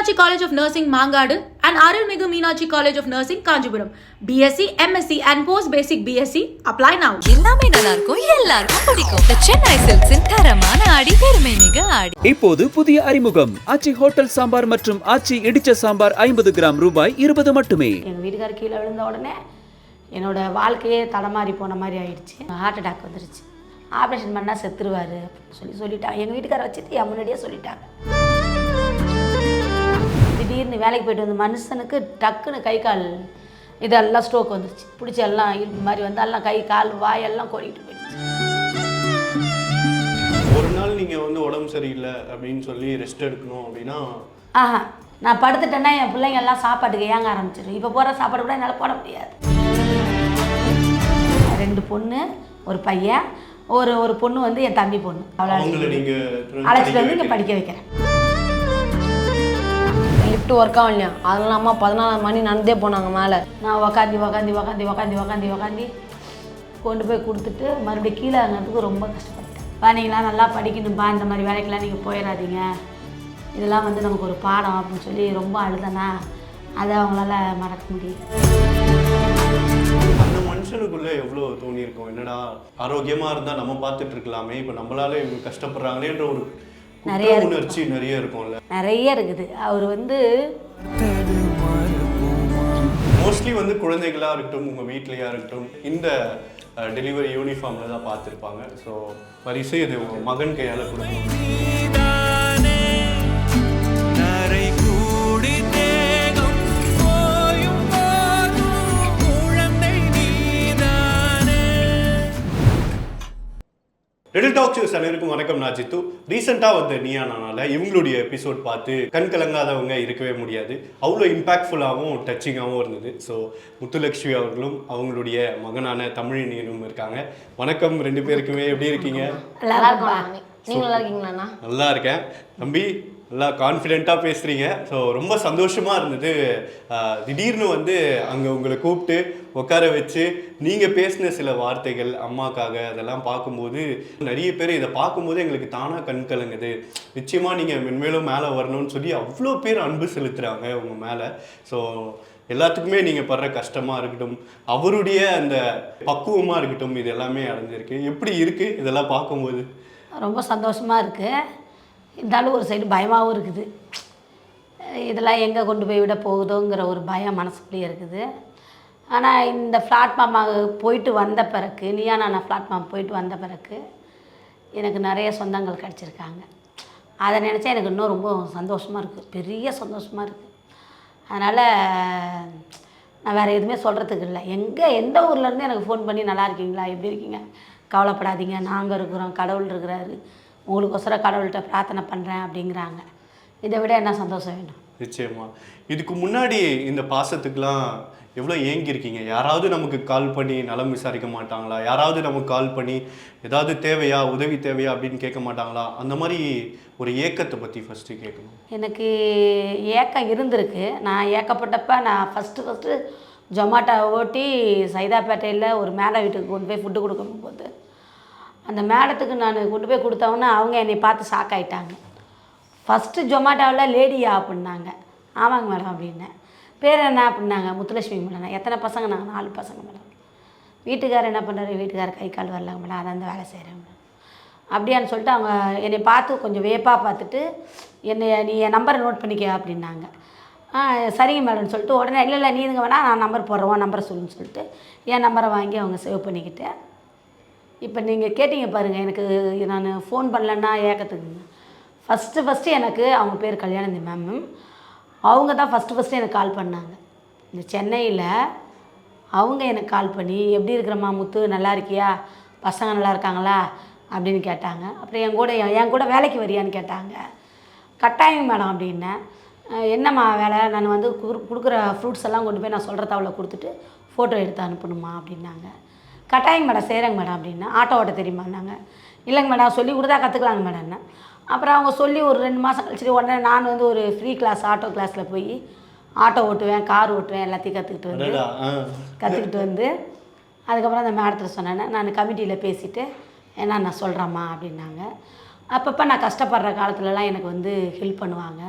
Meenakshi College of Nursing, Mangadu, and Arulmigu Meenakshi College of Nursing, Kanjipuram. BSc, MSc, and Post Basic BSc. Apply now. எல்லாமே நல்லா இருக்கும், எல்லாருக்கும் பிடிக்கும். The Chennai Silks தரமான ஆடி பெருமை மிக ஆடி. இப்போது புதிய அறிமுகம் ஆச்சி ஹோட்டல் சாம்பார் மற்றும் ஆச்சி இடிச்ச சாம்பார் 50 கிராம் ரூபாய் 20 மட்டுமே. எங்கள் வீட்டுக்காரர் கீழே விழுந்த உடனே என்னோட வாழ்க்கையே தடமாறி போன மாதிரி ஆயிடுச்சு. ஹார்ட் அட்டாக் வந்துருச்சு. ஆப்ரேஷன் பண்ணால் செத்துருவார் அப்படின்னு சொல்லிட்டாங்க. எங்கள் வீட்டுக்காரை வச்சுட்டு என் முன்னாடியே சொல்லிட்டாங்க. திடீர்னு வேலைக்கு போய்ட்டு வந்த மனுஷனுக்கு டக்குன்னு கை கால் இதெல்லாம் ஸ்ட்ரோக் வந்துருச்சு. பிடிச்ச எல்லாம் இழுப்பு மாதிரி வந்து எல்லாம் கை கால் வாயெல்லாம் கொடிக்கிட்டு போயிடுச்சு. ஒரு நாள் நீங்கள் வந்து உடம்பு சரியில்லை அப்படின்னு சொல்லி ரெஸ்ட் எடுக்கணும் அப்படின்னா நான் படுத்துட்டேன்னா என் பிள்ளைங்க எல்லாம் சாப்பாட்டுக்கு ஏங்க ஆரம்பிச்சிடும். இப்போ போகிற சாப்பாடு கூட என்னால் போட முடியாது. 2 பொண்ணு ஒரு பையன், ஒரு பொண்ணு வந்து என் தம்பி பொண்ணு. அவ்வளோ அழைச்சிட்டு வந்து இங்கே படிக்க வைக்கிறேன். லிஃப்ட் ஒர்க் ஆகும் இல்லையா, அதெல்லாம் அம்மா 14 மணி நடந்தே போனாங்க மேலே. நான் உக்காந்தி கொண்டு போய் கொடுத்துட்டு மறுபடியும் கீழே இறங்கிறதுக்கு ரொம்ப கஷ்டப்பட்டேன். நீங்களாம் நல்லா படிக்கணும்பா, இந்த மாதிரி வேலைக்கெல்லாம் நீங்கள் போயிடாதீங்க, இதெல்லாம் வந்து நமக்கு ஒரு பாடம் அப்படின்னு சொல்லி ரொம்ப அழுதனா அதை அவங்களால மறக்க முடியும். அந்த மனுஷனுக்குள்ளே எவ்வளோ தோணியிருக்கோம், என்னடா ஆரோக்கியமாக இருந்தால் நம்ம பார்த்துட்டு இருக்கலாமே, இப்போ நம்மளால இவங்க கஷ்டப்படுறாங்களேன்ற ஒரு நிறைய உணர்ச்சி நிறைய இருக்கும்ல. நிறைய இருக்குது. அவர் வந்து மோஸ்ட்லி வந்து குழந்தைகளாக இருக்கட்டும், உங்கள் வீட்லையாக இருக்கட்டும், இந்த டெலிவரி யூனிஃபார்மில் தான் பார்த்துருப்பாங்க. ஸோ பரிசு இது உங்கள் மகன் கையால் கொடுக்கணும். ரெடில் டாக் ஷோஸ் அனைவருக்கும் வணக்கம். நான் ஜித்து. ரீசெண்டாக வந்து நீயா நானால இவங்களுடைய எபிசோட் பார்த்து கண் கலங்காதவங்க இருக்கவே முடியாது. அவ்வளோ இம்பேக்ட்ஃபுல்லாகவும் டச்சிங்காகவும் இருந்தது. ஸோ முத்துலக்ஷ்மி அவர்களும் அவங்களுடைய மகனான தமிழினியனும் இருக்காங்க. வணக்கம் 2 பேருக்குமே. எப்படி இருக்கீங்க? நல்லா இருக்கும். நீங்கள் நல்லா இருக்கீங்களாண்ணா? நல்லா இருக்கேன் தம்பி. நல்லா கான்ஃபிடென்ட்டாக பேசுகிறீங்க. ஸோ ரொம்ப சந்தோஷமாக இருந்தது. திடீர்னு வந்து அங்கே உங்களை கூப்பிட்டு உட்கார வச்சு நீங்கள் பேசின சில வார்த்தைகள் அம்மாக்காக அதெல்லாம் பார்க்கும்போது நிறைய பேர் இதை பார்க்கும்போது எங்களுக்கு தானாக கண் கலங்குது. நிச்சயமாக நீங்கள் மென்மேலும் மேலே வரணும்னு சொல்லி அவ்வளோ பேர் அன்பு செலுத்துகிறாங்க உங்கள் மேலே. ஸோ எல்லாத்துக்குமே நீங்கள் படுற கஷ்டமாக இருக்கட்டும், அவருடைய அந்த பக்குவமாக இருக்கட்டும், இது எல்லாமே அடைஞ்சிருக்கு. எப்படி இருக்குது இதெல்லாம் பார்க்கும்போது? ரொம்ப சந்தோஷமாக இருக்குது. இருந்தாலும் ஒரு சைடு பயமாகவும் இருக்குது. இதெல்லாம் எங்கே கொண்டு போய் விட போகுதோங்கிற ஒரு பயம் மனசுக்குள்ளேயே இருக்குது. ஆனால் இந்த பிளாட்ஃபார்மாக போயிட்டு வந்த பிறகு, நீயா நான் பிளாட்ஃபார்ம் போயிட்டு வந்த பிறகு எனக்கு நிறைய சொந்தங்கள் கிடச்சிருக்காங்க. அதை நினச்சா எனக்கு இன்னும் ரொம்ப சந்தோஷமாக இருக்குது, பெரிய சந்தோஷமாக இருக்குது. அதனால் நான் வேறு எதுவுமே சொல்கிறதுக்கு இல்லை. எந்த ஊர்லேருந்து எனக்கு ஃபோன் பண்ணி நல்லா இருக்கீங்களா, எப்படி இருக்கீங்க, கவலைப்படாதீங்க, நாங்கள் இருக்கிறோம், கடவுள் இருக்கிறாரு, உங்களுக்கொசரம் கடவுள்கிட்ட பிரார்த்தனை பண்ணுறேன் அப்படிங்கிறாங்க. இதை விட என்ன சந்தோஷம் வேணும்? நிச்சயமா. இதுக்கு முன்னாடி இந்த பாசத்துக்கெலாம் எவ்வளோ ஏங்கியிருக்கீங்க? யாராவது நமக்கு கால் பண்ணி நலம் விசாரிக்க மாட்டாங்களா? யாராவது நமக்கு கால் பண்ணி ஏதாவது தேவையா, உதவி தேவையா அப்படின்னு கேட்க மாட்டாங்களா? அந்த மாதிரி ஒரு ஏக்கத்தை பற்றி ஃபஸ்ட்டு கேட்கணும். எனக்கு ஏக்கம் இருந்திருக்கு. நான் ஏக்கப்பட்டப்ப நான் ஃபஸ்ட்டு ஜொமாட்டோ ஓட்டி சைதாப்பேட்டையில் ஒரு மேடை வீட்டுக்கு கொண்டு போய் ஃபுட்டு கொடுக்க போது அந்த மேடத்துக்கு நான் கொண்டு போய் கொடுத்தவொன்னே அவங்க என்னை பார்த்து ஷாக் ஆகிட்டாங்க. ஃபஸ்ட்டு ஜொமாட்டோவில் லேடியா அப்படின்னாங்க. ஆமாங்க மேடம் அப்படின்னேன். பேர் என்ன அப்படின்னாங்க. முத்துலட்சுமி மேடம். எத்தனை பசங்க? நாங்கள் 4 பசங்க மேடம். வீட்டுக்காரர் என்ன பண்ணுறாரு? வீட்டுக்காரர் கை கால் வரலாங்க மேடம், அதை அந்த வேலை செய்கிறேன் மேடம் அப்படியான்னு சொல்லிட்டு அவங்க என்னை பார்த்து கொஞ்சம் வேப்பாக பார்த்துட்டு நீ என் நம்பரை நோட் பண்ணிக்க அப்படின்னாங்க. சரிங்க மேடம்னு சொல்லிட்டு உடனே இல்லை நீங்க வேணால் நான் நம்பர் போடுறேன், நம்பரை சொல்லுன்னு சொல்லிட்டு என் நம்பரை வாங்கி அவங்க சேவ் பண்ணிக்கிட்டேன். இப்போ நீங்கள் கேட்டீங்க பாருங்கள், எனக்கு நான் ஃபோன் பண்ணலன்னா ஏக்கத்துக்குங்க. ஃபஸ்ட்டு எனக்கு அவங்க பேர் கல்யாணந்தி மேம். அவங்க தான் ஃபஸ்ட்டு எனக்கு கால் பண்ணாங்க. இந்த சென்னையில் அவங்க எனக்கு கால் பண்ணி எப்படி இருக்கிறம்மா முத்து, நல்லா இருக்கியா, பசங்க நல்லா இருக்காங்களா அப்படின்னு கேட்டாங்க. அப்புறம் என் கூட வேலைக்கு வரியான்னு கேட்டாங்க. கட்டாயம் மேடம் அப்படின்னேன். என்னம்மா வேலை? நான் வந்து கொடுக்குற ஃப்ரூட்ஸ் எல்லாம் கொண்டு போய் நான் சொல்கிற தவளை கொடுத்துட்டு ஃபோட்டோ எடுத்து அனுப்பணுமா அப்படின்னாங்க. கட்டாயம் மேடம், செய்கிறேங்க மேடம் அப்படின்னா. ஆட்டோ ஓட்ட தெரியுமான்னாங்க. இல்லைங்க மேடம், சொல்லி கொடுத்தா கற்றுக்கலாங்க மேடம்னா. அப்புறம் அவங்க சொல்லி ஒரு 2 மாதம் கழிச்சுட்டு உடனே நான் வந்து ஒரு ஃப்ரீ கிளாஸ் ஆட்டோ கிளாஸில் போய் ஆட்டோ ஓட்டுவேன், கார் ஓட்டுவேன், எல்லாத்தையும் கற்றுக்கிட்டு வந்து அதுக்கப்புறம் அந்த மேடத்தில் சொன்னேன். நான் கமிட்டியில் பேசிவிட்டு நான் சொல்கிறேம்மா அப்படின்னாங்க. அப்பப்போ நான் கஷ்டப்படுற காலத்துலலாம் எனக்கு வந்து ஹெல்ப் பண்ணுவாங்க.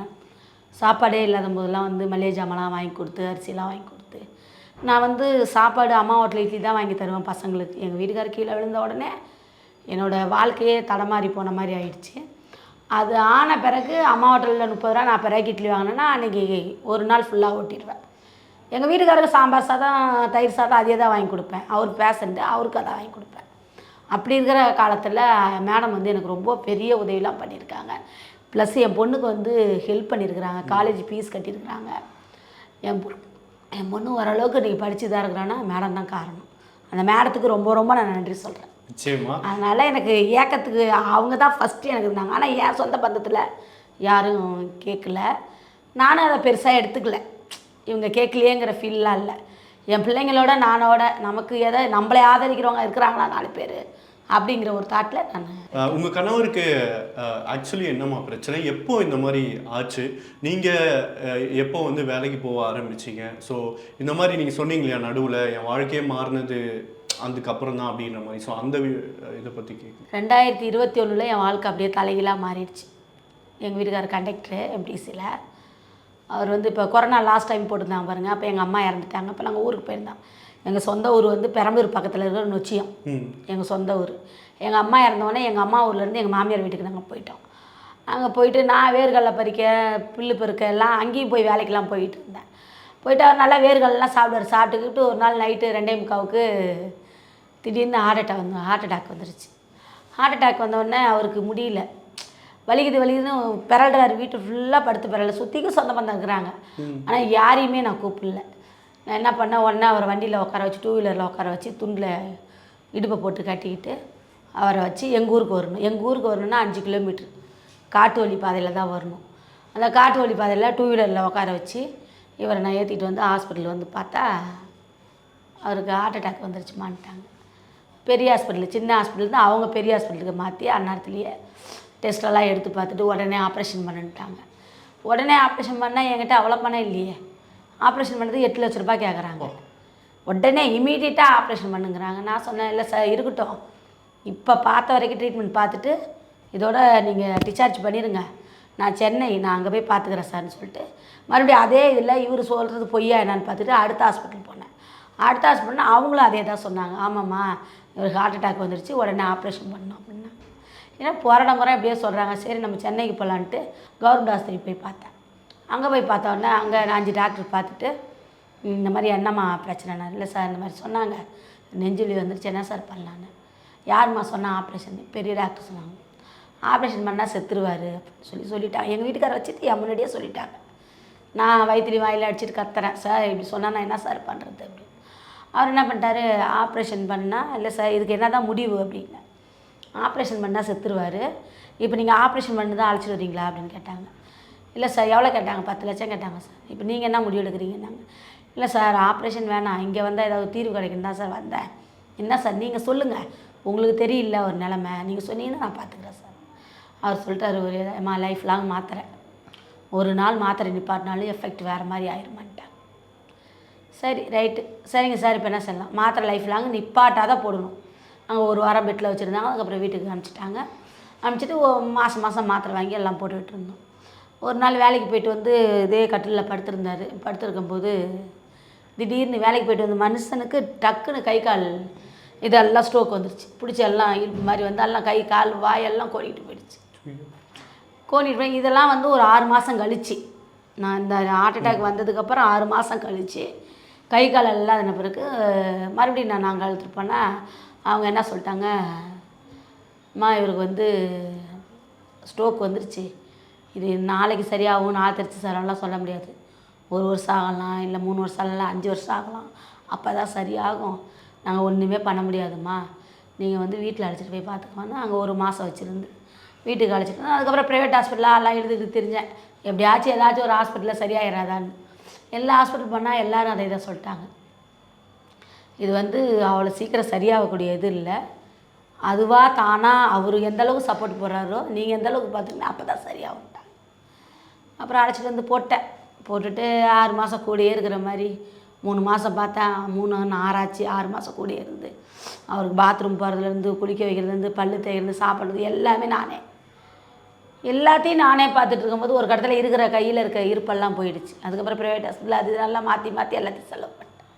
சாப்பாடே இல்லாத போதெல்லாம் வந்து மளிகை ஜாமான்லாம் வாங்கி கொடுத்து, அரிசிலாம் வாங்கி கொடுத்து, நான் வந்து சாப்பாடு அம்மா ஹோட்டல் இட்லி தான் வாங்கி தருவேன் பசங்களுக்கு. எங்கள் வீட்டுக்காரர் கீழே விழுந்த உடனே என்னோடய வாழ்க்கையே தடமாறி போன மாதிரி ஆயிடுச்சு. அது ஆன பிறகு அம்மா ஹோட்டலில் 30 ரூபா நான் பிறகு இட்லி வாங்கினேன்னா அன்றைக்கி ஒரு நாள் ஃபுல்லாக ஓட்டிடுவேன். எங்கள் வீட்டுக்காரருக்கு சாம்பார் சாதம், தயிர் சாதம் அதே தான் வாங்கி கொடுப்பேன். அவர் பேஷண்ட்டு, அவருக்கு அதை வாங்கி கொடுப்பேன். அப்படி இருக்கிற காலத்தில் மேடம் வந்து எனக்கு ரொம்ப பெரிய உதவிலாம் பண்ணியிருக்காங்க. ப்ளஸ் என் பொண்ணுக்கு வந்து ஹெல்ப் பண்ணியிருக்கிறாங்க. College fees கட்டியிருக்கிறாங்க. என் பொண்ணு ஓரளவுக்கு இன்றைக்கி படித்து தான் இருக்கிறான்னா மேடம் தான் காரணம். அந்த மேடத்துக்கு ரொம்ப ரொம்ப நான் நன்றி சொல்கிறேன். நிச்சயமா. அதனால் எனக்கு ஏக்கத்துக்கு அவங்க தான் ஃபஸ்ட்டு எனக்கு இருந்தாங்க. ஆனால் என் சொந்த பந்தத்தில் யாரும் கேட்கல. நானும் அதை பெருசாக எடுத்துக்கல. இவங்க கேட்கலையேங்கிற ஃபீல்லாம் இல்லை. என் பிள்ளைங்களோட நானோட நமக்கு எதை நம்மளை ஆதரிக்கிறவங்க இருக்கிறாங்களா 4 பேர் அப்படிங்கிற ஒரு தாட்டில் நான். உங்கள் கணவருக்கு ஆக்சுவலி என்னம்மா பிரச்சனை, எப்போ இந்த மாதிரி ஆச்சு, நீங்கள் எப்போ வந்து வேலைக்கு போக ஆரம்பிச்சிங்க? ஸோ இந்த மாதிரி நீங்கள் சொன்னீங்க இல்லையா, நடுவில் என் வாழ்க்கையே மாறினது அதுக்கப்புறம் தான் அப்படின்ற மாதிரி. ஸோ அந்த இதை பற்றி கேட்குறேன். 2021 என் வாழ்க்கை அப்படியே தலைகீழாக மாறிடுச்சு. எங்கள் வீட்டுக்காரர் கண்டக்டரு எம்டிசியில். அவர் வந்து இப்போ கொரோனா லாஸ்ட் டைம் போட்டிருந்தாங்க பாருங்கள். அப்போ எங்கள் அம்மா இறந்துட்டாங்க. அப்போ நாங்கள் ஊருக்கு போயிருந்தோம். எங்கள் சொந்த ஊர் வந்து பெரம்பலூர் பக்கத்தில் இருக்கிற நொச்சியம் எங்கள் சொந்த ஊர். எங்கள் அம்மா இறந்தோடனே எங்கள் அம்மா ஊர்லேருந்து எங்கள் மாமியார் வீட்டுக்கு நாங்கள் போயிட்டோம். அங்கே போயிட்டு நான் வேர்கடலை பறிக்க, புல்லு பெருக்க எல்லாம் அங்கேயும் போய் வேலைக்கெல்லாம் போயிட்டு இருந்தேன். போயிட்டு அவர் நல்லா வேர்கடலாம் சாப்பிடுவார். சாப்பிட்டுக்கிட்டு ஒரு நாள் நைட்டு 2:45க்கு திடீர்னு ஹார்ட் அட்டாக் வந்துருச்சு. ஹார்ட் அட்டாக் வந்தோடனே அவருக்கு முடியல, வலிக்குதுன்னு பிறல்றாரு. வீட்டு ஃபுல்லாக படுத்து பிறல. சுற்றிக்கும் சொந்த பந்தம் இருக்கிறாங்க. ஆனால் யாரையுமே நான் கூப்பிடல. நான் என்ன பண்ணேன், உடனே அவரை வண்டியில் உட்கார வச்சு, 2 வீலரில் உட்கார வச்சு, துண்டில் இடுப்பை போட்டு கட்டிக்கிட்டு அவரை வச்சு எங்கள் ஊருக்கு வரணும். எங்கள் ஊருக்கு வரணுன்னா 5 கிலோமீட்ரு காட்டு வழி பாதையில் தான் வரணும். அந்த காட்டு வழி பாதையில் 2 வீலரில் உட்கார வச்சு இவரை நான் ஏற்றிட்டு வந்து ஹாஸ்பிட்டல் வந்து பார்த்தா அவருக்கு ஹார்ட் அட்டாக் வந்துருச்சுமான்ட்டாங்க. பெரிய ஹாஸ்பிட்டல், சின்ன ஹாஸ்பிட்டல் தான், அவங்க பெரிய ஹாஸ்பிட்டலுக்கு மாற்றி அந்நேரத்துலேயே டெஸ்ட்டெல்லாம் எடுத்து பார்த்துட்டு உடனே ஆப்ரேஷன் பண்ணிட்டாங்க. உடனே ஆப்ரேஷன் பண்ணால் என்கிட்ட அவ்வளோ பணம் இல்லையே. ஆப்ரேஷன் பண்ணுறது 8 லட்ச ரூபாய் கேட்குறாங்க. உடனே இமீடியட்டாக ஆப்ரேஷன் பண்ணுங்கிறாங்க. நான் சொன்னேன், இல்லை சார் இருக்கட்டும், இப்போ பார்த்த வரைக்கும் ட்ரீட்மெண்ட் பார்த்துட்டு இதோட நீங்கள் டிஸ்சார்ஜ் பண்ணிடுங்க, நான் சென்னை நான் அங்கே போய் பார்த்துக்கிறேன் சார்னு சொல்லிட்டு மறுபடியும் அதே இதில் இவர் சொல்கிறது பொய்யா என்னன்னு பார்த்துட்டு அடுத்த ஹாஸ்பிட்டல் போனேன். அடுத்த ஹாஸ்பிட்டல்னா அவங்களும் அதே தான் சொன்னாங்க. ஆமாம்மா இவருக்கு ஹார்ட் அட்டாக் வந்துருச்சு, உடனே ஆப்ரேஷன் பண்ணோம் அப்படின்னா. ஏன்னா போராட முறை எப்படியே சொல்கிறாங்க. சரி நம்ம சென்னைக்கு போகலான்ட்டு கவர்மெண்ட் ஆஸ்பத்திரி போய் பார்த்தேன். அங்கே போய் பார்த்தோன்னே அங்கே 5 டாக்டர் பார்த்துட்டு இந்த மாதிரி என்னம்மா பிரச்சனைனா, இல்லை சார் இந்த மாதிரி சொன்னாங்க, நெஞ்சுலி வந்துருச்சு, என்ன சார் பண்ணலான்னு. யாரும்மா சொன்னால் ஆப்ரேஷன், பெரிய டாக்டர் சொன்னாங்க. ஆப்ரேஷன் பண்ணால் செத்துருவார் அப்படின்னு சொல்லிட்டாங்க. எங்கள் வீட்டுக்கார வச்சுட்டு என் முன்னாடியே சொல்லிட்டாங்க. நான் வயிற்றுலி வாயில் அடிச்சுட்டு கத்துறேன், சார் இப்படி சொன்னால் நான் என்ன சார் பண்ணுறது அப்படின்னு. அவர் என்ன பண்ணிட்டாரு, ஆப்ரேஷன் பண்ணால் இல்லை சார் இதுக்கு என்ன தான் முடிவு அப்படின்னு. ஆப்ரேஷன் பண்ணால் செத்துருவார், இப்போ நீங்கள் ஆப்ரேஷன் பண்ணி தான் அழைச்சிட்டு வரீங்களா அப்படின்னு கேட்டாங்க. இல்லை சார் எவ்வளோ கேட்டாங்க, 10 லட்சம் கேட்டாங்க சார். இப்போ நீங்கள் என்ன முடிவு எடுக்கிறீங்கன்னாங்க. இல்லை சார் ஆப்ரேஷன் வேணாம், இங்கே வந்தால் ஏதாவது தீர்வு கிடைக்குன்னு தான் சார் வந்தேன். என்ன சார் நீங்கள் சொல்லுங்கள், உங்களுக்கு தெரியல ஒரு நிலமை, நீங்கள் சொன்னீங்கன்னா நான் பார்த்துக்கிறேன் சார். அவர் சொல்லிட்டார், ஒரு லைஃப் லாங் மாத்திரை, ஒரு நாள் மாத்திரை நிப்பாட்டினாலும் எஃபெக்ட் வேறு மாதிரி ஆயிருமான்ட்டாங்க. சரி ரைட்டு, சரிங்க சார் இப்போ என்ன சொல்லலாம், மாத்திரை லைஃப் லாங் நிப்பாட்டாக தான் போடணும். அங்கே 1 வாரம் பெட்டில் வச்சுருந்தாங்க. அதுக்கப்புறம் வீட்டுக்கு அனுப்பிச்சிட்டாங்க. அனுப்பிச்சிட்டு மாதம் மாத்திரை வாங்கி எல்லாம் போட்டுக்கிட்டு இருந்தோம். ஒரு நாள் வேலைக்கு போயிட்டு வந்து இதே கட்டிலில் படுத்திருந்தார். படுத்திருக்கும்போது திடீர்னு வேலைக்கு போயிட்டு வந்து மனுஷனுக்கு டக்குன்னு கை கால் இதெல்லாம் ஸ்ட்ரோக் வந்துருச்சு. பிடிச்சி எல்லாம் இழுப்பு மாதிரி வந்து எல்லாம் கை கால் வாயெல்லாம் கோடிக்கிட்டு போயிடுச்சு. கோடிட்டு போய் இதெல்லாம் வந்து ஒரு 6 மாதம் கழிச்சு, நான் இந்த ஹார்ட் அட்டாக் வந்ததுக்கப்புறம் 6 மாதம் கழிச்சு கை கால் எல்லாம் அதன பிறகு மறுபடியும் நாங்கள் அழுத்துட்டு போனால் அவங்க என்ன சொல்லிட்டாங்க, அம்மா இவருக்கு வந்து ஸ்ட்ரோக் வந்துருச்சு, இது நாளைக்கு சரியாகும், நாளை தெரிச்சு சாரெல்லாம் சொல்ல முடியாது, 1 வருஷம் ஆகலாம், இல்லை 3 வருஷம் ஆகலாம், 5 வருஷம் ஆகலாம், அப்போ தான் சரியாகும், நாங்கள் ஒன்றுமே பண்ண முடியாதும்மா, நீங்கள் வந்து வீட்டில் அழைச்சிட்டு போய் பார்த்துக்கோங்க. அங்கே 1 மாதம் வச்சுருந்து வீட்டுக்கு அழைச்சிட்டு அதுக்கப்புறம் ப்ரைவேட் ஹாஸ்பிட்டலாக எல்லாம் எழுதிட்டு தெரிஞ்சேன், எப்படியாச்சும் ஏதாச்சும் ஒரு ஹாஸ்பிட்டலில் சரியாயிடாதான்னு. எல்லா ஹாஸ்பிட்டல் பண்ணால் எல்லோரும் அதை தான் சொல்லிட்டாங்க. இது வந்து அவ்வளோ சீக்கிரம் சரியாகக்கூடிய இது இல்லை, அதுவாக தானாக அவர் எந்தளவுக்கு சப்போர்ட் போடுறாரோ நீங்கள் எந்தளவுக்கு பார்த்துக்கிங்க அப்போ தான் சரியாகும்ட்டாங்க. அப்புறம் அழைச்சிட்டு வந்து போட்டுட்டு 6 மாதம் கூடயே இருக்கிற மாதிரி 3 மாதம் பார்த்தேன். 3 ஆறாச்சு, 6 மாதம் கூடயே இருந்து அவருக்கு பாத்ரூம் போகிறதுலேருந்து குளிக்க வைக்கிறதுலேருந்து பல்லு தேய்க்கிறது சாப்பிட்றது எல்லாமே நானே. எல்லாத்தையும் நானே பார்த்துட்டு இருக்கும்போது ஒரு கட்டத்தில் இருக்கிற கையில் இருக்க இருப்பெல்லாம் போயிடுச்சு. அதுக்கப்புறம் ப்ரைவேட் ஹாஸ்பிட்டல் அது இதெல்லாம் மாற்றி எல்லாத்தையும் செலவு பண்ணிட்டேன்.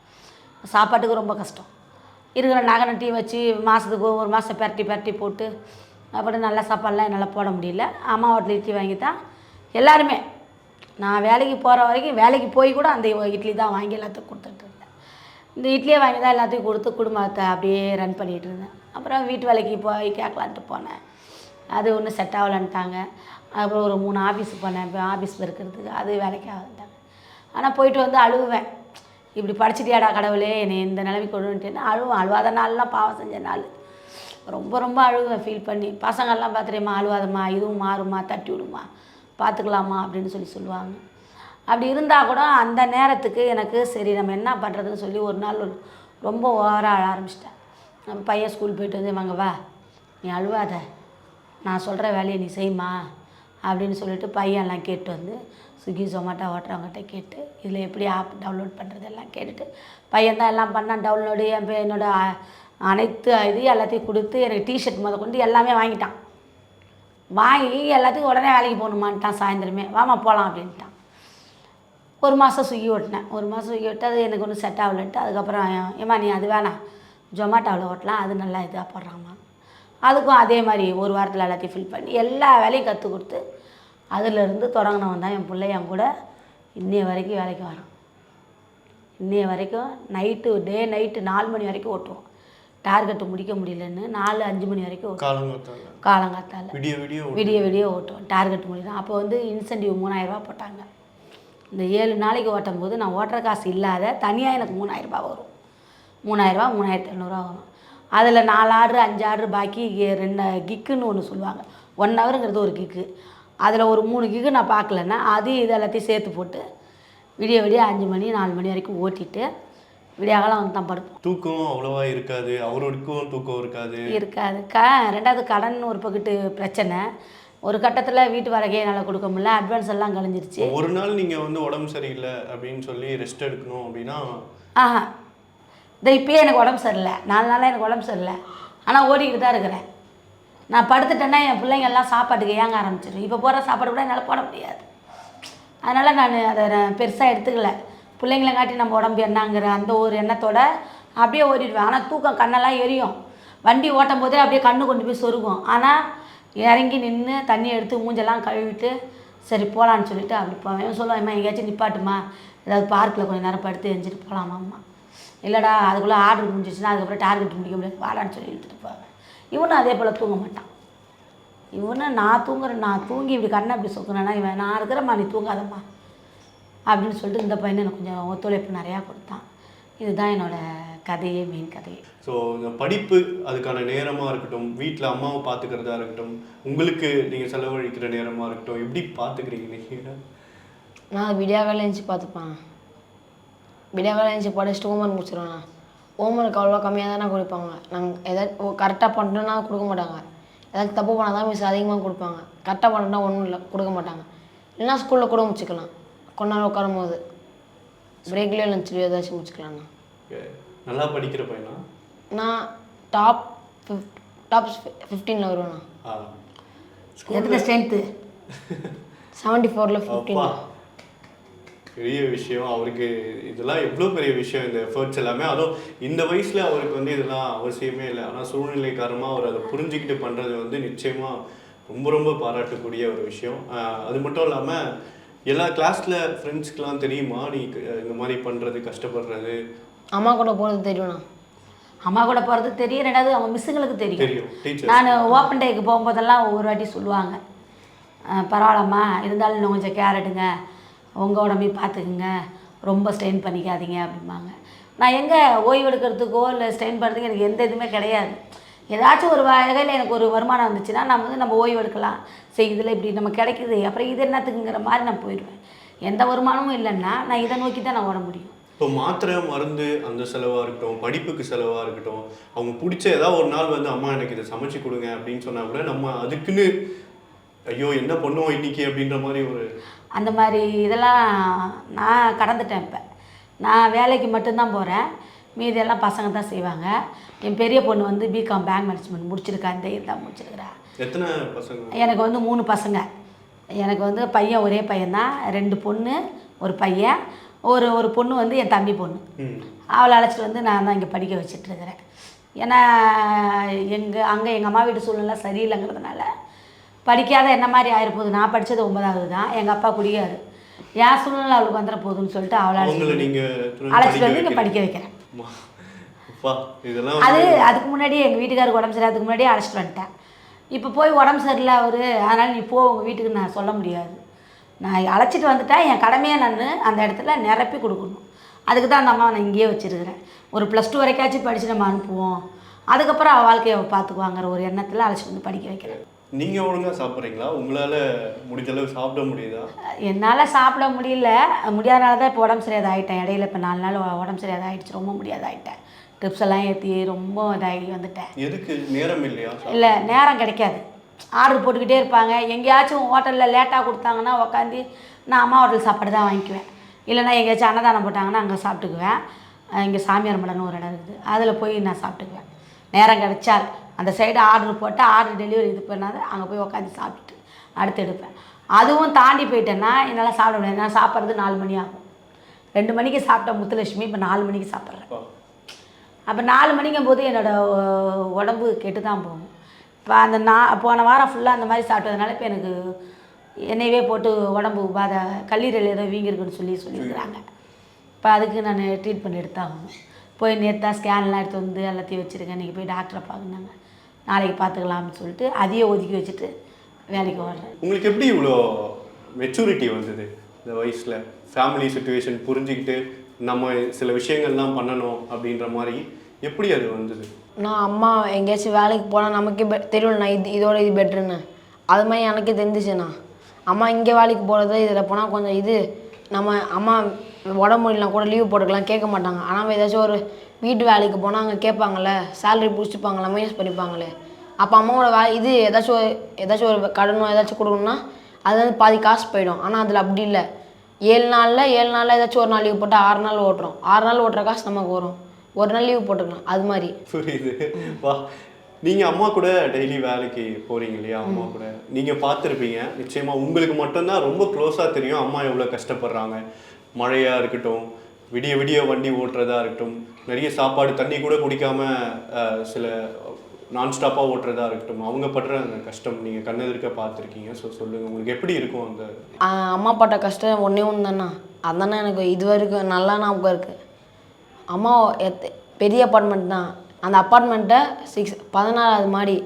சாப்பாட்டுக்கு ரொம்ப கஷ்டம். இருக்கிற நகை நட்டியும் வச்சு மாதத்துக்கு ஒரு மாதம் பெரட்டி போட்டு அப்படி நல்ல சாப்பாடெலாம் என்னால் போட முடியல. அம்மா ஹோட்டல் இட்லி வாங்கி தான் எல்லாருமே நான் வேலைக்கு போகிற வரைக்கும் வேலைக்கு போய் கூட அந்த இட்லி தான் வாங்கி எல்லாத்துக்கும் கொடுத்துட்டு இருந்தேன். இந்த இட்லியை வாங்கி தான் எல்லாத்தையும் கொடுத்து குடும்பத்தை அப்படியே ரன் பண்ணிகிட்டு இருந்தேன். அப்புறம் வீட்டு வேலைக்கு போய் கேட்கலான்ட்டு போனேன். அது ஒன்றும் செட் ஆகலன்ட்டாங்க. அப்புறம் ஒரு 3 ஆஃபீஸுக்கு போனேன். இப்போ ஆஃபீஸில் இருக்கிறதுக்கு அது வேலைக்கு ஆகலன்ட்டாங்க. ஆனால் போயிட்டு வந்து அழுவேன். இப்படி படிச்சுட்டியாடா கடவுளே என்னை இந்த நிலைமைக்கு கொண்டு வந்துட்டேன்னு அழுவாத நாள்லாம் பாவம் செஞ்ச நாள். ரொம்ப அழுவேன் ஃபீல் பண்ணி. பசங்கள்லாம் பார்த்துட்டேம்மா அழுவாதம்மா, இதுவும் மாறுமா, தட்டி விடுமா, பார்த்துக்கலாமா அப்படின்னு சொல்லுவாங்க. அப்படி இருந்தால் கூட அந்த நேரத்துக்கு எனக்கு சரி நம்ம என்ன பண்ணுறதுன்னு சொல்லி ஒரு நாள் ரொம்ப ஓவராக அழ ஆரம்பிச்சிட்டேன். நம்ம பையன் ஸ்கூல் போயிட்டு வந்து வாங்க வா, நீ அழுவாத, நான் சொல்கிற வேலையை நீ செய்யுமா அப்படின்னு சொல்லிட்டு பையன்லாம் கேட்டு வந்து ஸ்விக்கி ஜொமேட்டோ ஓட்டுறவங்ககிட்ட கேட்டு இதில் எப்படி ஆப் டவுன்லோட் பண்ணுறது எல்லாம் கேட்டுட்டு பையன் தான் எல்லாம் பண்ணான். டவுன்லோடு என்னோட அனைத்து இது எல்லாத்தையும் கொடுத்து எனக்கு டிஷர்ட் கொண்டு எல்லாமே வாங்கிட்டான். வாங்கி எல்லாத்தையும் உடனே வேலைக்கு போகணுமான்ட்டான். சாயந்தரமே வாமா போகலாம் அப்படின்ட்டான். 1 மாதம் ஸ்விக்கி ஓட்டினேன். 1 மாதம் ஸ்விக்கி ஓட்டு அது எனக்கு ஒன்றும் செட் ஆகலன்ட்டு அதுக்கப்புறம் ஏம்மா நீ அது வேணாம் ஜொமேட்டோவில் ஓட்டலாம், அது நல்லா இதாக போடுறாம்மா. அதுக்கும் அதே மாதிரி ஒரு வாரத்தில் எல்லாத்தையும் ஃபில் பண்ணி எல்லா வேலையும் கற்றுக் கொடுத்து அதிலேருந்து தொடங்கினவன் தான் என் பிள்ளை. என் கூட இன்னைய வரைக்கும் வேலைக்கு வரான். இன்னைய வரைக்கும் நைட்டு 4 மணி வரைக்கும் ஓட்டுவோம். டார்கெட்டு முடிக்க முடியலன்னு 4-5 மணி வரைக்கும் காலங்காத்தால் விடிய ஓட்டுவோம். டார்கெட் முடியும். அப்போ வந்து இன்சென்டிவ் 3000 ரூபா போட்டாங்க. இந்த 7 நாளைக்கு ஓட்டும் போது நான் ஓட்டுற காசு இல்லாத தனியாக எனக்கு 3000 ரூபா வரும். 3000 ரூபா 3500 வரும். அதில் 4 ஆர்டரு 5 ஆர்டரு பாக்கி 2 கிக்குன்னு ஒன்று சொல்லுவாங்க. 1 ஹவருங்கிறது ஒரு கிக்கு. அதில் ஒரு 3 கிக்கு நான் பார்க்கலன்னா அது இது எல்லாத்தையும் சேர்த்து போட்டு விடிய 5 மணி 4 மணி வரைக்கும் ஓட்டிட்டு விடியாகலாம் வந்து தான் படுப்போம். தூக்கம் அவ்வளோவா இருக்காது, அவருக்கும் தூக்கம் இருக்காது. ரெண்டாவது கடன் ஒரு பக்கத்து பிரச்சனை. ஒரு கட்டத்தில் வீட்டு வாடகையை நல்லா கொடுக்க முடியல, அட்வான்ஸ் எல்லாம் கழிஞ்சிருச்சு. ஒரு நாள் நீங்கள் வந்து உடம்பு சரியில்லை அப்படின்னு சொல்லி ரெஸ்ட் எடுக்கணும் அப்படின்னா இப்போயே எனக்கு உடம்பு சரியில்லை, 4 நாளாக எனக்கு உடம்பு சரியில்லை, ஆனால் ஓடிக்கிட்டு தான் இருக்கிறேன். நான் படுத்துட்டேன்னா என் பிள்ளைங்க எல்லாம் சாப்பாட்டுக்கு ஏங்க ஆரம்பிச்சிடும். இப்போ போகிற சாப்பாடு கூட என்னால் போட முடியாது. அதனால் நான் அதை பெருசாக எடுத்துக்கல. பிள்ளைங்கள காட்டி நம்ம உடம்பு என்னங்கிற அந்த ஒரு எண்ணத்தோடு அப்படியே ஓடிடுவேன். ஆனால் தூக்கம் கண்ணெல்லாம் எரியும். வண்டி ஓட்டும் போதே அப்படியே கண்ணு கொண்டு போய் சொருகும். ஆனால் இறங்கி நின்று தண்ணி எடுத்து மூஞ்செல்லாம் கழுவிட்டு சரி போகலான்னு சொல்லிவிட்டு அப்படி போவேன். சொல்லுவேன் எங்கேயாச்சும் நிப்பாட்டுமா, ஏதாவது பார்க்கில் கொஞ்சம் நேரம் படுத்து எஞ்சிட்டு போகலாமாம்மா. இல்லைடா அதுக்குள்ளே ஆர்டர் முடிஞ்சிச்சுன்னா அதுக்கப்புறம் டார்கெட் முடிக்க முடியாது, வாடான்னு சொல்லி இழுத்துட்டு போவேன். இவனும் அதே போல் தூங்க மாட்டான். நான் தூங்கி இப்படி கண்ணை இப்படி சொக்குறேன்னா இவன் நான் இருக்கிறேம்மா நீ தூங்காதம்மா அப்படின்னு சொல்லிட்டு இந்த பையனை எனக்கு கொஞ்சம் ஒத்துழைப்பு நிறையா கொடுத்தான். இதுதான் என்னோடய கதையே, மெயின் கதையே. ஸோ இந்த படிப்பு அதுக்கான நேரமாக இருக்கட்டும், வீட்டில் அம்மாவை பார்த்துக்கிறதா இருக்கட்டும், உங்களுக்கு நீங்கள் செலவழிக்கிற நேரமாக இருக்கட்டும், எப்படி பார்த்துக்கிறீங்க நீங்கள்? நான் விடியாகாலம் எழுந்துச்சி பார்த்துப்பேன். விடியாகாலம் எழுந்துச்சி படிச்சுட்டு ஹோம்ஒர்க் முடிச்சிடுவேன். ஹோம்ஒர்க் அவ்வளோ கம்மியாக தானே கொடுப்பாங்க. நாங்கள் ஏதாச்சும் கரெக்டாக பண்ணுறோன்னா கொடுக்க மாட்டாங்க. ஏதாச்சும் தப்பு பண்ணால் தான் மிஸ் அதிகமாக கொடுப்பாங்க. கரெக்டாக பண்ணுறா ஒன்றும் இல்லை கொடுக்க மாட்டாங்க. இல்லைன்னா ஸ்கூலில் கூட முடிச்சுக்கலாம். கொஞ்ச நேரம் உட்காரும் போது பிரேக்லேயே லஞ்ச்லேயே ஏதாச்சும் முடிச்சுக்கலாம்ண்ணா. நல்லா படிக்கிற பையனா? நான் டாப் 15 வருவேண்ணா. எதுக்கு ஸ்ட்ரென்த்து 74ல் 15. பெரிய விஷயம் அவருக்கு. இதெல்லாம் எவ்வளோ பெரிய விஷயம் இந்த எஃபர்ட்ஸ் எல்லாமே. அதுவும் இந்த வயசில் அவருக்கு வந்து இதெல்லாம் அவசியமே இல்லை. ஆனால் சூழ்நிலை காரணமாக அவர் அதை புரிஞ்சுக்கிட்டு பண்ணுறது வந்து நிச்சயமாக ரொம்ப பாராட்டக்கூடிய ஒரு விஷயம். அது மட்டும் இல்லாமல் எல்லா கிளாஸில் ஃப்ரெண்ட்ஸ்க்கெலாம் தெரியுமா நீ இந்த மாதிரி பண்ணுறது, கஷ்டப்படுறது? அம்மா கூட போகிறது தெரியும்ண்ணா. அம்மா கூட போகிறது தெரியும். ரெண்டாவது அவங்க மிஸ்ஸுங்களுக்கு தெரியும். டீச்சர் நான் ஓப்பன் டேக்கு போகும்போதெல்லாம் ஒவ்வொரு வாட்டி சொல்லுவாங்க, பரவாயில்லம்மா இருந்தாலும் இன்னும் கொஞ்சம் கேர் எடுங்க, உங்கள் உடம்பையும் பார்த்துக்குங்க, ரொம்ப ஸ்ட்ரெயின் பண்ணிக்காதீங்க அப்படிம்பாங்க. நான் எங்கே ஓய்வு எடுக்கிறதுக்கோ இல்லை ஸ்ட்ரெயின் பண்ணுறதுக்கு எனக்கு எந்த இதுவுமே கிடையாது. ஏதாச்சும் ஒரு வகையில் எனக்கு ஒரு வருமானம் வந்துச்சுன்னா நம்ம ஓய்வு எடுக்கலாம். சரி இதில் இப்படி நம்ம கிடைக்குது, அப்புறம் இது என்னத்துக்குங்கிற மாதிரி நான் போயிடுவேன். எந்த வருமானமும் இல்லைன்னா நான் இதை நோக்கி தான் நான் ஓட முடியும். இப்போ மாத்திரை மருந்து அந்த செலவாக இருக்கட்டும், படிப்புக்கு செலவாக இருக்கட்டும், அவங்க பிடிச்ச ஏதாவது ஒரு நாள் வந்து அம்மா எனக்கு இதை சமைச்சு கொடுங்க அப்படின்னு சொன்னால் கூட நம்ம அதுக்குன்னு ஐயோ என்ன பண்ணுவோம் இன்றைக்கி அப்படின்ற மாதிரி ஒரு அந்த மாதிரி இதெல்லாம் நான் கடந்துட்டேன். இப்போ நான் வேலைக்கு மட்டும்தான் போகிறேன், மீதியெல்லாம் பசங்க தான் செய்வாங்க. என் பெரிய பொண்ணு வந்து பிகாம் பேங்க் மேனேஜ்மெண்ட் முடிச்சிருக்கா, இந்த இயர் தான் முடிச்சிருக்கிறா. எத்தனை பசங்க? எனக்கு வந்து 3 பசங்க. எனக்கு வந்து பையன், ஒரே பையன்தான். 2 பொண்ணு, ஒரு பையன். ஒரு பொண்ணு வந்து என் தம்பி பொண்ணு. அவளை அழைச்சிட்டு வந்து நான் தான் இங்கே படிக்க வச்சிட்ருக்கிறேன். ஏன்னா அங்கே எங்கள் அம்மா வீட்டு சூழ்நிலை சரியில்லைங்கிறதுனால படிக்காத என்ன மாதிரி ஆயிருப்போகுது. நான் படித்தது 9வது தான். எங்கள் அப்பா குடியாரு. என் சூழ்நிலை அவளுக்கு வந்துட போகுதுன்னு சொல்லிட்டு அவளை அழைச்சிட்டு வந்து இங்கே படிக்க வைக்கிறேன். அது அதுக்கு முன்னாடி எங்கள் வீட்டுக்காருக்கு உடம்பு சரியாதுக்கு முன்னாடியே அழைச்சிட்டு வந்துட்டேன். இப்போ போய் உடம்பு சரியில்லை அவரு, அதனால் நீ போ உங்கள் வீட்டுக்கு நான் சொல்ல முடியாது. நான் அழைச்சிட்டு வந்துட்டா என் கடமையை நான் அந்த இடத்துல நிரப்பி கொடுக்கணும். அதுக்கு தான் அந்த அம்மாவை நான் இங்கேயே வச்சுருக்கிறேன். ஒரு +2 வரைக்காச்சும் படித்து நம்ம அனுப்புவோம், அதுக்கப்புறம் அவள் வாழ்க்கையை பார்த்துக்குவாங்கிற ஒரு எண்ணத்தில் அழைச்சிட்டு வந்து படிக்க வைக்கிறேன். நீங்கள் ஒழுங்காக சாப்பிட்றீங்களா? உங்களால் முடிஞ்ச அளவு சாப்பிட முடியுதா? என்னால் சாப்பிட முடியாதனால தான் இப்போ உடம்பு சரியாத ஆகிட்டேன். இடையில இப்போ 4 நாள் உடம்பு சரியாத ஆகிடுச்சு. ரொம்ப முடியாதாகிட்டேன். ட்ரிப்ஸ் எல்லாம் ஏற்றி ரொம்ப இதாகி வந்துட்டேன். எதுக்கு? நேரம் இல்லையா? இல்லை, நேரம் கிடைக்காது. ஆர்டர் போட்டுக்கிட்டே இருப்பாங்க. எங்கேயாச்சும் ஹோட்டலில் லேட்டாக கொடுத்தாங்கன்னா உட்காந்து நான் அம்மா ஹோட்டல் சாப்பாடு தான் வாங்கிக்குவேன். இல்லைனா எங்கேயாச்சும் அன்னதானம் போட்டாங்கன்னா அங்கே சாப்பிட்டுக்குவேன். இங்கே சாமியார் மடம்னு ஒரு இடம் இருக்குது, அதில் போய் நான் சாப்பிட்டுக்குவேன். நேரம் கிடைச்சால் அந்த சைடு ஆர்டர் போட்டால் ஆர்டர் டெலிவரி இது பண்ணாத அங்கே போய் உட்காந்து சாப்பிட்டுட்டு அடுத்து எடுப்பேன். அதுவும் தாண்டி போயிட்டேன்னா என்னால் சாப்பிட முடியாது. நான் சாப்பிட்றது 4 மணி ஆகும். 2 மணிக்கு சாப்பிட்ட முத்துலட்சுமி இப்போ 4 மணிக்கு சாப்பிட்றேன். அப்போ 4 மணிங்கும் போது என்னோடய உடம்பு கெட்டு தான் போகும். இப்போ அந்த போன வாரம் ஃபுல்லாக அந்த மாதிரி சாப்பிட்டதுனால இப்போ எனக்கு என்னையவே போட்டு உடம்பு கல்லீரல் ஏதோ வீங்கிருக்குன்னு சொல்லியிருக்கிறாங்க. இப்போ அதுக்கு நான் ட்ரீட்மெண்ட் எடுத்தாகணும். போய் நேற்று தான் ஸ்கேன்லாம் எடுத்து வந்து எல்லாத்தையும் வச்சுருக்கேன். இன்றைக்கி போய் டாக்டரை பார்க்குனாங்க. நாளைக்கு பார்த்துக்கலாம்னு சொல்லிட்டு அதையே ஒதுக்கி வச்சுட்டு வேலைக்கு வர்றேன். உங்களுக்கு எப்படி இவ்வளோ மெச்சூரிட்டி வந்தது இந்த வயசில்? ஃபேமிலி சுச்சுவேஷன் புரிஞ்சுக்கிட்டு நம்ம சில விஷயங்கள்லாம் பண்ணணும் அப்படின்ற மாதிரி எப்படி அது வந்தது? நான் அம்மா எங்கேயாச்சும் வேலைக்கு போனால் நமக்கே தெரியும் நான் இதோட இது பெட்டருன்னு. அது மாதிரி எனக்கே தெரிஞ்சிச்சுண்ணா. அம்மா இங்கே வேலைக்கு போகிறது இதில் போனால் கொஞ்சம் இது நம்ம அம்மா உடம்பு முடியலாம் கூட லீவ் போட்டுக்கலாம், கேட்க மாட்டாங்க. ஆனால் ஏதாச்சும் ஒரு வீட்டு வேலைக்கு போனால் அங்கே கேட்பாங்களே, சேலரி பிடிச்சிப்பாங்களே, மைனஸ் பண்ணிப்பாங்களே. அப்போ அம்மாவோட இது ஏதாச்சும் ஒரு கடனோ ஏதாச்சும் கொடுக்கணுன்னா அது வந்து பாதி காசு போயிடும். ஆனால் அதில் அப்படி இல்லை. 7 நாளில் ஏதாச்சும் ஒரு நாள் லீவ் போட்டால் 6 நாள் ஓட்டுறோம். 6 நாள் ஓட்டுற காசு நமக்கு வரும். ஒரு நாள் லீவ் போட்டுக்கலாம். அது மாதிரி புரியுது. வா, நீங்கள் அம்மா கூட டெய்லி வேலைக்கு போகிறீங்க இல்லையா? அம்மா கூட நீங்கள் பார்த்துருப்பீங்க நிச்சயமாக. உங்களுக்கு மட்டும்தான் ரொம்ப க்ளோஸாக தெரியும் அம்மா எவ்வளோ கஷ்டப்படுறாங்க. மழையாக இருக்கட்டும், விடிய வண்டி ஓட்டுறதா இருக்கட்டும், நிறைய சாப்பாடு தண்ணி கூட குடிக்காமல் சில நான்ஸ்டாப்பாக ஓட்டுறதா இருக்கட்டும், அவங்க படுற அந்த கஷ்டம் நீங்கள் கண்ணெதிர்க்க பார்த்துருக்கீங்க. ஸோ சொல்லுங்கள், உங்களுக்கு எப்படி இருக்கும் அந்த அம்மா பட்ட கஷ்டம்? ஒன்றே ஒன்று தானே. அதுதானே எனக்கு இது வரைக்கும் நல்லா ஞாபகம் இருக்குது. அம்மா பெரிய அப்பார்ட்மெண்ட் தான். அந்த அப்பார்ட்மெண்ட்டை 14வது மாடி.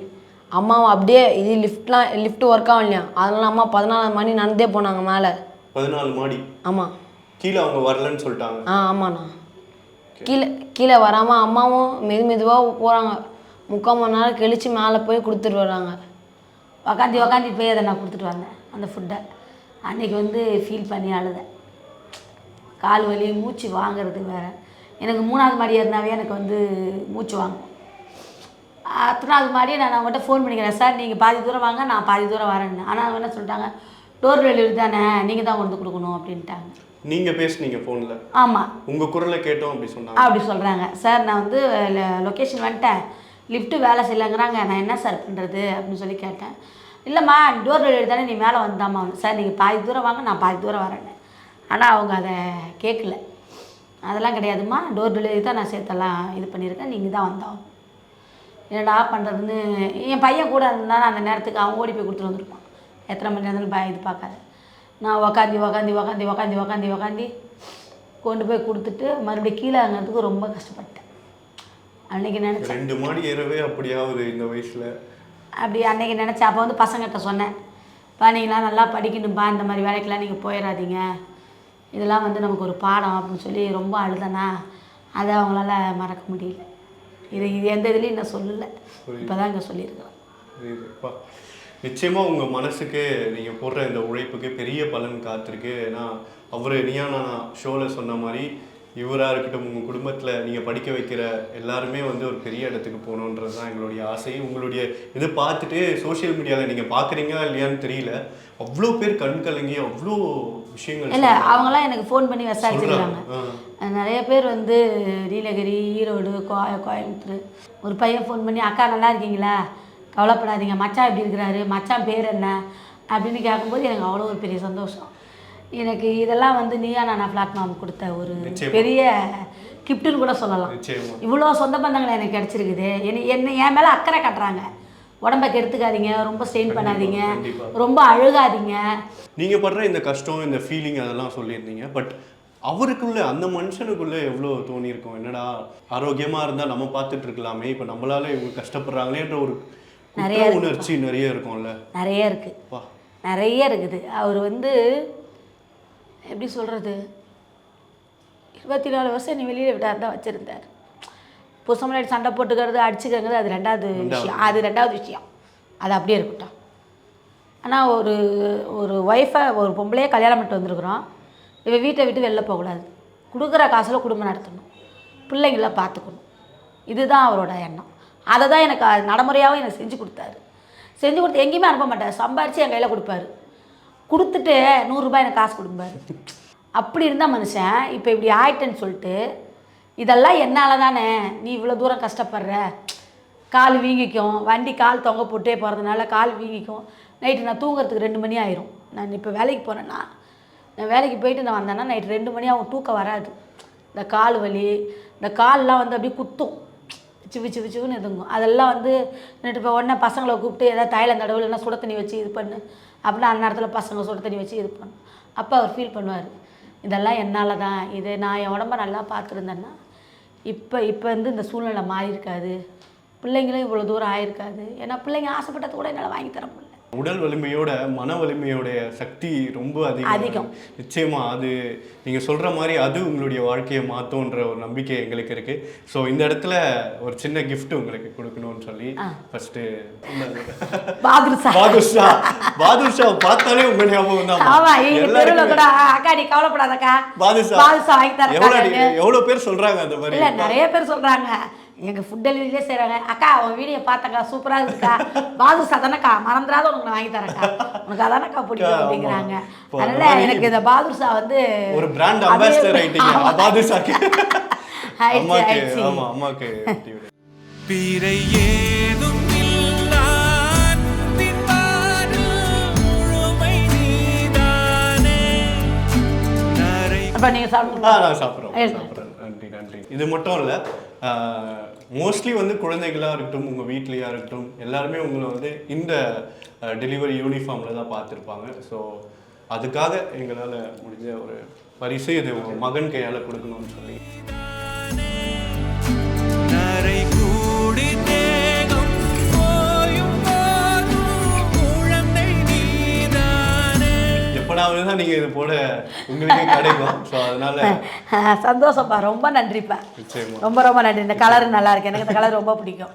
அம்மாவை அப்படியே இது லிஃப்ட் ஒர்க் ஆகும் இல்லையா, அதனால அம்மா 14வது மாடி நடந்தே போனாங்க மேலே. 14 மாடி? ஆமாம். கீழே அவங்க வரலன்னு சொல்லிட்டாங்க? ஆமாண்ணா. கீழே வராமல் அம்மாவும் மெதுவாக போகிறாங்க. 3/4 மணி நேரம் கழித்து மேலே போய் கொடுத்துட்டு வராங்க. உக்காந்தி போய் அதை நான் கொடுத்துட்டு வந்தேன் அந்த ஃபுட்டை. அன்றைக்கி வந்து ஃபீல் பண்ணி அழுதேன். கால் வலி, மூச்சு வாங்கிறது வேறு. எனக்கு 3வது மாடி ஏறினாவே எனக்கு வந்து மூச்சு வாங்கும். 3வது மாடியை நான் அவங்ககிட்ட ஃபோன் பண்ணிக்கிறேன், சார் நீங்கள் பாதி தூரம் வாங்க, நான் பாதி தூரம் வரேன்னு. ஆனால் அவங்க என்ன சொல்லிட்டாங்க, டோர் டெலிவரி தானே, நீங்கள் தான் கொண்டு கொடுக்கணும் அப்படின்ட்டாங்க. நீங்கள் பேசுனீங்க ஃபோனில்? ஆமாம். உங்கள் குரலை கேட்டோம் அப்படி சொன்னாங்க? அப்படி சொல்கிறாங்க. சார் நான் வந்து லொக்கேஷன் வந்துட்டேன், லிஃப்ட்டு வேலை செய்யலைங்கிறாங்க, நான் என்ன சார் பண்ணுறது அப்படின்னு சொல்லி கேட்டேன். இல்லைம்மா டோர் டெலிவரி தானே, நீ மேலே வந்தாம்மா. சார் நீங்கள் பாதி தூரம் வாங்க, நான் பாதி தூரம் வரேன்னு. ஆனால் அவங்க அதை கேட்கல. அதெல்லாம் கிடையாதும்மா, டோர் டெலிவரி தான் நான் சேர்த்தெல்லாம் இது பண்ணியிருக்கேன், நீங்கள் தான் வந்தோம். என்னடா பண்ணுறதுன்னு என் பையன் கூட இருந்தாலும் அந்த நேரத்துக்கு அவன் ஓடி போய் கொடுத்துட்டு வந்துருப்பான். எத்தனை மணி நேரத்தில் இது பார்க்காத. நான் உக்காந்தி கொண்டு போய் கொடுத்துட்டு மறுபடியும் கீழே இறங்கிறதுக்கு ரொம்ப கஷ்டப்பட்டேன். அன்றைக்கி நினச்சேன் 2 மாடி ஏறவே அப்படியாவது இந்த வயசில். அப்படி அன்றைக்கி நினச்சேன். அப்போ வந்து பசங்கிட்ட சொன்னேன், நீங்களாம் நல்லா படிக்கணும்பா, இந்த மாதிரி வேலைக்கெலாம் நீங்கள் போயிடாதீங்க, இதெல்லாம் வந்து நமக்கு ஒரு பாடம் அப்படின்னு சொல்லி ரொம்ப அழுதனா. அதை அவங்களால மறக்க முடியல. இது எந்த இதுலேயும் நான் சொல்லலை, இப்போ தான் இங்கே சொல்லியிருக்கிறேன். நிச்சயமாக உங்கள் மனசுக்கு நீங்கள் போடுற இந்த உழைப்புக்கு பெரிய பலன் காத்திருக்கு. ஏன்னா அவர் நீயா நானா ஷோவில் சொன்ன மாதிரி இவராக இருக்கட்டும், உங்கள் குடும்பத்தில் நீங்கள் படிக்க வைக்கிற எல்லாருமே வந்து ஒரு பெரிய இடத்துக்கு போகணுன்றது தான் எங்களுடைய ஆசை. உங்களுடைய இதை பார்த்துட்டு சோஷியல் மீடியாவில் நீங்கள் பார்க்குறீங்களா இல்லையான்னு தெரியல, அவ்வளோ பேர் கண் கலங்கி அவ்வளோ விஷயங்கள். இல்லை, அவங்களாம் எனக்கு ஃபோன் பண்ணி விசாரிச்சுக்கிறாங்க. நிறைய பேர் வந்து நீலகிரி, ஈரோடு, கோயம்புத்தூர். ஒரு பையன் ஃபோன் பண்ணி, அக்கா நல்லா இருக்கீங்களா, கவலைப்படாதீங்க, மச்சான் எப்படி இருக்கிறாரு, மச்சான் பேர் என்ன அப்படின்னு கேட்கும்போது எனக்கு அவ்வளோ ஒரு பெரிய சந்தோஷம். எனக்கு இதெல்லாம் வந்து நீயா நானா பிளாட்ஃபார்ம் கொடுத்த ஒரு பெரிய கிஃப்ட்டுன்னு கூட சொல்லலாம். இவ்வளோ சொந்த பந்தங்கள் எனக்கு கிடச்சிருக்குது. என்ன என் மேலே அக்கறை காட்டுறாங்க. உடம்பை கெடுத்துக்காதீங்க, ரொம்ப ஸ்ட்ரெயின் பண்ணாதீங்க, ரொம்ப அழுகாதீங்க. நீங்கள் படுற இந்த கஷ்டம், இந்த ஃபீலிங் அதெல்லாம் சொல்லியிருந்தீங்க. பட் அவருக்குள்ள, அந்த மனுஷனுக்குள்ள எவ்வளோ தோணியிருக்கும், என்னடா ஆரோக்கியமாக இருந்தால் நம்ம பார்த்துட்டு இருக்கலாமே, இப்போ நம்மளால இவங்க கஷ்டப்படுறாங்களேன்ற ஒரு நிறைய உணர்ச்சி நிறைய இருக்கும்ல. நிறைய இருக்குது, நிறைய இருக்குது. அவர் வந்து எப்படி சொல்கிறது, 24 வருஷம் நீ வெளியில் விட்டார் தான் வச்சுருந்தார். புதுசமுன்னாடி சண்டை போட்டுக்கிறது, அடிச்சுக்கிறது, அது ரெண்டாவது விஷயம். அது அப்படியே இருக்கட்டும். ஆனால் ஒரு ஒய்ஃபை, ஒரு பொம்பளையே கல்யாணம் பண்ணிட்டு வந்திருக்குறோம். இவன் வீட்டை விட்டு வெளில போகக்கூடாது, கொடுக்குற காசில் குடும்பம் நடத்தணும், பிள்ளைங்கள பார்த்துக்கணும். இதுதான் அவரோட எண்ணம். அதை தான் எனக்கு நடைமுறையாகவும் எனக்கு செஞ்சு கொடுத்தாரு. செஞ்சு கொடுத்து எங்கேயுமே அனுப்ப மாட்டார். சம்பாரித்து என் கையில் கொடுப்பாரு. கொடுத்துட்டு 100 ரூபாய் எனக்கு காசு கொடுப்பாரு. அப்படி இருந்தால் மனுஷன் இப்போ இப்படி ஆயிட்டேன்னு சொல்லிட்டு, இதெல்லாம் என்னால் தானே நீ இவ்வளோ தூரம் கஷ்டப்படுற, கால் வீங்கிக்கும், வண்டி கால் தொங்க போட்டே போகிறதுனால கால் வீங்கிக்கும், நைட்டு நான் தூங்குறதுக்கு 2 மணி ஆயிரும். நான் இப்போ வேலைக்கு போனேன்னா, நான் வேலைக்கு போயிட்டு நான் வந்தேன்னா நைட்டு 2 மணி ஆகும், தூக்கம் வராது. இந்த கால் வலி, இந்த கால்லாம் வந்து அப்படியே குத்தும், சிவிச்சுன்னு இதுங்கும். அதெல்லாம் வந்து இப்போ உடனே பசங்களை கூப்பிட்டு ஏதாவது தைலம் தடவை இல்லைன்னா சுட தண்ணி வச்சு இது பண்ணு அப்படின்னா அந்த நேரத்தில் பசங்க சுட தண்ணி வச்சு இது பண்ணு. அப்போ அவர் ஃபீல் பண்ணுவார், இதெல்லாம் என்னால் தான், இது நான் என் உடம்ப நல்லா பார்த்துருந்தேன்னா இப்போ வந்து இந்த சூழ்நிலை மாறி இருக்காது, பிள்ளைங்களும் இவ்வளோ தூரம் ஆயிருக்காது. ஏன்னா பிள்ளைங்க ஆசைப்பட்டது கூட என்னால் வாங்கி தர முடியல. உடல் வலிமையோட மன வலிமையோடைய சக்தி ரொம்ப அதிகம். நிச்சயமா அது நீங்கள் சொல்கிற மாதிரி அது உங்களுடைய வாழ்க்கையை மாற்றோன்ற ஒரு நம்பிக்கை எங்களுக்கு இருக்குது. ஸோ இந்த இடத்துல ஒரு சின்ன கிஃப்ட் உங்களுக்கு கொடுக்கணும்னு சொல்லி ஃபர்ஸ்ட்டு பாதுஷா பார்த்தாலே உங்க ஞாபகம் தான். அக்கா நீ கவலைப்படாதக்கா, பாதுஷா வாங்கி தரேன். எவ்வளோ பேர் சொல்கிறாங்க அந்த மாதிரி? இல்லை, நிறைய பேர் சொல்கிறாங்க. எங்கள் ஃபுட் டெலிவரியிலே செய்கிறாங்க. அக்கா உன் வீடியோ பார்த்தக்கா, சூப்பராக இருக்குக்கா, பாதுஷா தானேக்கா, மறந்துடாத உனக்கு நான் வாங்கி தரேன்க்கா, உனக்கு அதானக்கா பிடிக்கும் அப்படிங்கிறாங்க. அதனால் எனக்கு இந்த பாதுஷா வந்து ஒரு பிராண்ட் அம்பாசிடர் ஆயிட்டீங்க பாதுஷாக்கு. அம்மாக்கு பிறை ஏதும் இல்லா முழுமை நீதானே. அப்போ நீங்கள் சாப்பிட்றோம். நன்றி. இது மட்டும் இல்லை, மோஸ்ட்லி வந்து குழந்தைகளாக இருக்கட்டும், உங்கள் வீட்லேயா இருக்கட்டும், எல்லாருமே உங்களை வந்து இந்த டெலிவரி யூனிஃபார்மில் தான் பார்த்துருப்பாங்க. ஸோ அதுக்காக எங்களால் முடிஞ்ச ஒரு பரிசு இது உங்கள் மகன் கையால் கொடுக்கணும்னு சொல்லி. எப்பனாவது தான் நீங்கள் இது போல உங்களுக்கே கிடைக்கும். ஸோ அதனால சந்தோஷப்பா, ரொம்ப நன்றிப்பா, ரொம்ப ரொம்ப நன்றி. இந்த கலர் நல்லா இருக்கு, எனக்கு இந்த கலர் ரொம்ப பிடிக்கும்.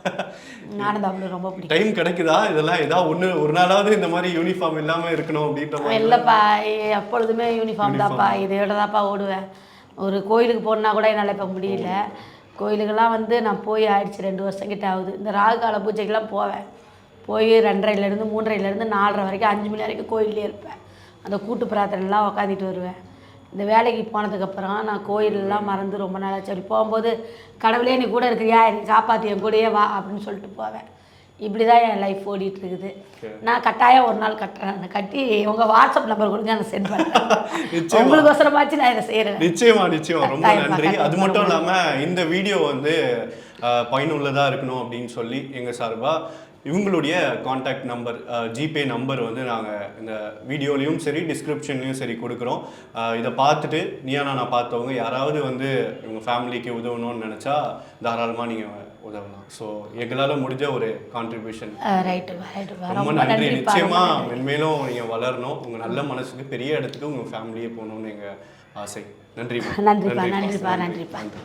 நானும் தமிழ் ரொம்ப பிடிக்கும். டைம் கிடைக்குதா இதெல்லாம் ஏதாவது ஒரு நாளாவது இந்த மாதிரி யூனிஃபார்ம் இல்லாமல் இருக்கணும் அப்படின்ற மாதிரி? இல்லைப்பா, எப்பொழுதுமே யூனிஃபார்ம் தான்ப்பா, இதோட தான்ப்பா ஓடுவேன். ஒரு கோயிலுக்கு போனா கூட என்னால் இப்போ முடியல. கோயிலுக்கெல்லாம் வந்து நான் போய் ஆயிடுச்சு 2 வருஷம் கிட்ட ஆகுது. இந்த ராகு கால பூஜைக்கெல்லாம் போவேன். போய் 2:30லேருந்து 3:30லேருந்து 4:30 வரைக்கும் 5 மணி வரைக்கும் கோயிலே இருப்பேன். அந்த கூட்டு பிரார்த்தனைலாம் உக்காந்துட்டு வருவேன். இந்த வேலைக்கு போனதுக்கப்புறம் நான் கோயிலெலாம் மறந்து ரொம்ப நாளாச்சு. அப்படி போகும்போது கடவுளே நீ கூட இருக்கிறியா, எனக்கு காப்பாற்றி என் கூடயே வா அப்படின்னு சொல்லிட்டு போவேன். இப்படி தான் என் லைஃப் ஓடிட்டு இருக்குது. நான் கட்டாயம் ஒரு நாள் கட்டுறேன். கட்டி உங்கள் வாட்ஸ்அப் நம்பர் கொடுங்க, நான் சென்ட் பண்ணுறேன். உங்களுக்கு அவசரமாச்சு நான் இதை செய்கிறேன். நிச்சயமா ரொம்ப நன்றி. அது மட்டும் இல்லாமல் இந்த வீடியோ வந்து பயனுள்ளதாக இருக்கணும் அப்படின்னு சொல்லி எங்கள் சார்பாக இவங்களுடைய காண்டாக்ட் நம்பர், ஜிபே நம்பர் வந்து நாங்கள் இந்த வீடியோலையும் சரி டிஸ்கிரிப்ஷன்லேயும் சரி கொடுக்குறோம். இதை பார்த்துட்டு நீயா நான் பார்த்தவங்க யாராவது வந்து இவங்க ஃபேமிலிக்கு உதவணும்னு நினச்சா தாராளமாக நீங்கள் உதவலாம். ஸோ எங்களால் முடிஞ்ச ஒரு கான்ட்ரிபியூஷன். ரொம்ப நன்றி. நிச்சயமாக மென்மேலும் நீங்கள் வளரணும், உங்கள் நல்ல மனசுக்கு பெரிய இடத்துக்கு உங்கள் ஃபேமிலியே போகணும்னு எங்கள் ஆசை. நன்றிப்பா. நன்றிப்பா.